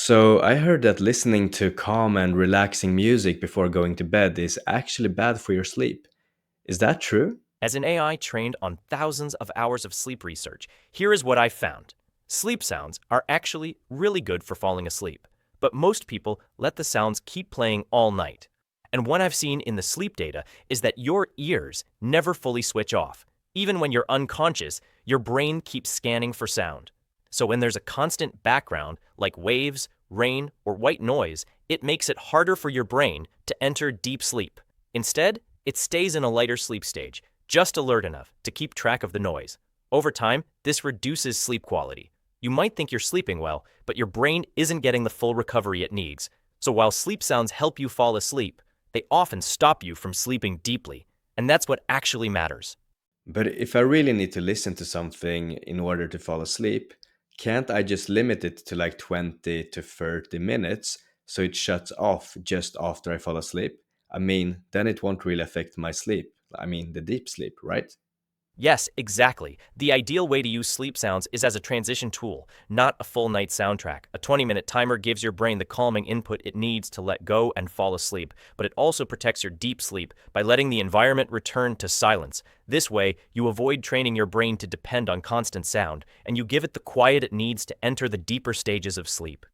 So, I heard that listening to calm and relaxing music before going to bed is actually bad for your sleep. Is that true? As an AI trained on thousands of hours of sleep research, here is what I've found. Sleep sounds are actually really good for falling asleep, but most people let the sounds keep playing all night. And what I've seen in the sleep data is that your ears never fully switch off. Even when you're unconscious, your brain keeps scanning for sound. So when there's a constant background, like waves, rain, or white noise, it makes it harder for your brain to enter deep sleep. Instead, it stays in a lighter sleep stage, just alert enough to keep track of the noise. Over time, this reduces sleep quality. You might think you're sleeping well, but your brain isn't getting the full recovery it needs. So while sleep sounds help you fall asleep, they often stop you from sleeping deeply, and that's what actually matters. But if I really need to listen to something in order to fall asleep, can't I just limit it to like 20 to 30 minutes so it shuts off just after I fall asleep? I mean, then it won't really affect my sleep. I mean, the deep sleep, right? Yes, exactly. The ideal way to use sleep sounds is as a transition tool, not a full night soundtrack. A 20-minute timer gives your brain the calming input it needs to let go and fall asleep, but it also protects your deep sleep by letting the environment return to silence. This way, you avoid training your brain to depend on constant sound, and you give it the quiet it needs to enter the deeper stages of sleep.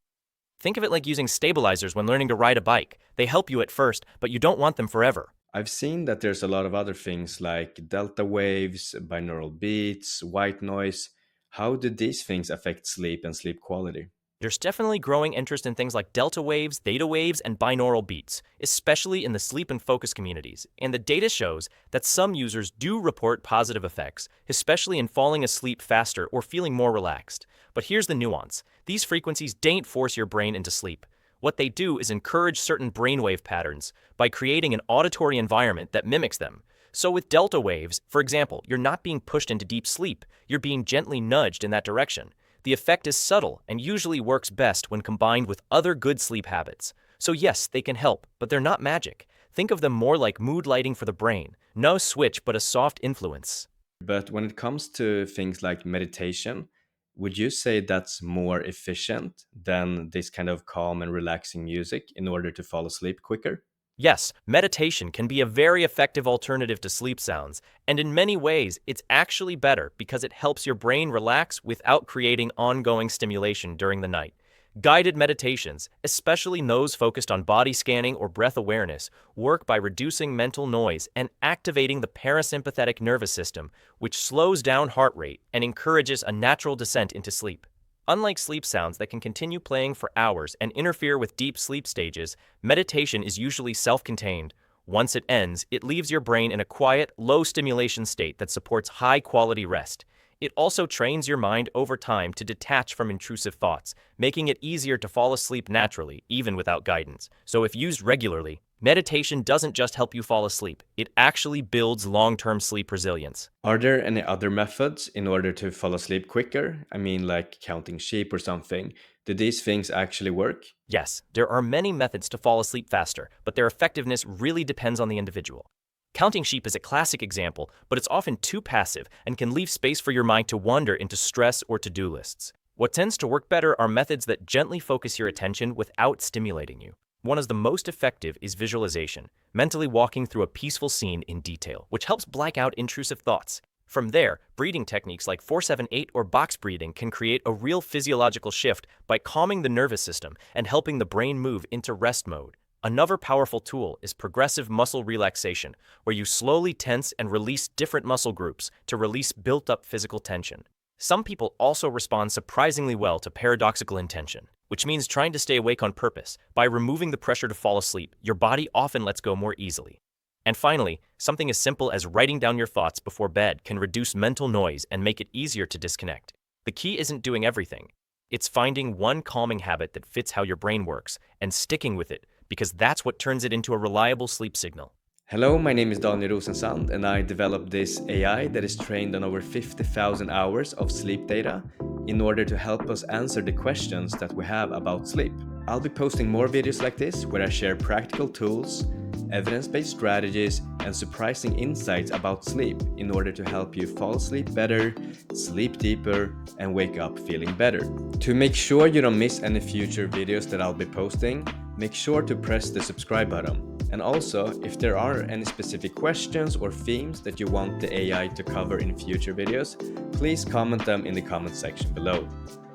Think of it like using stabilizers when learning to ride a bike. They help you at first, but you don't want them forever. I've seen that there's a lot of other things like delta waves, binaural beats, white noise. How do these things affect sleep and sleep quality? There's definitely growing interest in things like delta waves, theta waves, and binaural beats, especially in the sleep and focus communities. And the data shows that some users do report positive effects, especially in falling asleep faster or feeling more relaxed. But here's the nuance. These frequencies don't force your brain into sleep. What they do is encourage certain brainwave patterns by creating an auditory environment that mimics them. So with delta waves, for example, you're not being pushed into deep sleep, you're being gently nudged in that direction. The effect is subtle and usually works best when combined with other good sleep habits. So yes, they can help, but they're not magic. Think of them more like mood lighting for the brain. No switch, but a soft influence. But when it comes to things like meditation, would you say that's more efficient than this kind of calm and relaxing music in order to fall asleep quicker? Yes, meditation can be a very effective alternative to sleep sounds, and in many ways, it's actually better because it helps your brain relax without creating ongoing stimulation during the night. Guided meditations, especially those focused on body scanning or breath awareness, work by reducing mental noise and activating the parasympathetic nervous system, which slows down heart rate and encourages a natural descent into sleep. Unlike sleep sounds that can continue playing for hours and interfere with deep sleep stages, meditation is usually self-contained. Once it ends, it leaves your brain in a quiet, low-stimulation state that supports high-quality rest. It also trains your mind over time to detach from intrusive thoughts, making it easier to fall asleep naturally, even without guidance. So if used regularly, meditation doesn't just help you fall asleep, it actually builds long-term sleep resilience. Are there any other methods in order to fall asleep quicker? I mean, like counting sheep or something. Do these things actually work? Yes, there are many methods to fall asleep faster, but their effectiveness really depends on the individual. Counting sheep is a classic example, but it's often too passive and can leave space for your mind to wander into stress or to-do lists. What tends to work better are methods that gently focus your attention without stimulating you. One of the most effective is visualization, mentally walking through a peaceful scene in detail, which helps black out intrusive thoughts. From there, breathing techniques like 478 or box breathing can create a real physiological shift by calming the nervous system and helping the brain move into rest mode. Another powerful tool is progressive muscle relaxation, where you slowly tense and release different muscle groups to release built-up physical tension. Some people also respond surprisingly well to paradoxical intention, which means trying to stay awake on purpose. By removing the pressure to fall asleep, your body often lets go more easily. And finally, something as simple as writing down your thoughts before bed can reduce mental noise and make it easier to disconnect. The key isn't doing everything. It's finding one calming habit that fits how your brain works and sticking with it, because that's what turns it into a reliable sleep signal. Hello, my name is Daniel Rosensand, and I developed this AI that is trained on over 50,000 hours of sleep data in order to help us answer the questions that we have about sleep. I'll be posting more videos like this where I share practical tools, evidence-based strategies, and surprising insights about sleep in order to help you fall asleep better, sleep deeper, and wake up feeling better. To make sure you don't miss any future videos that I'll be posting, make sure to press the subscribe button. And also, if there are any specific questions or themes that you want the AI to cover in future videos, please comment them in the comment section below.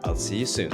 I'll see you soon.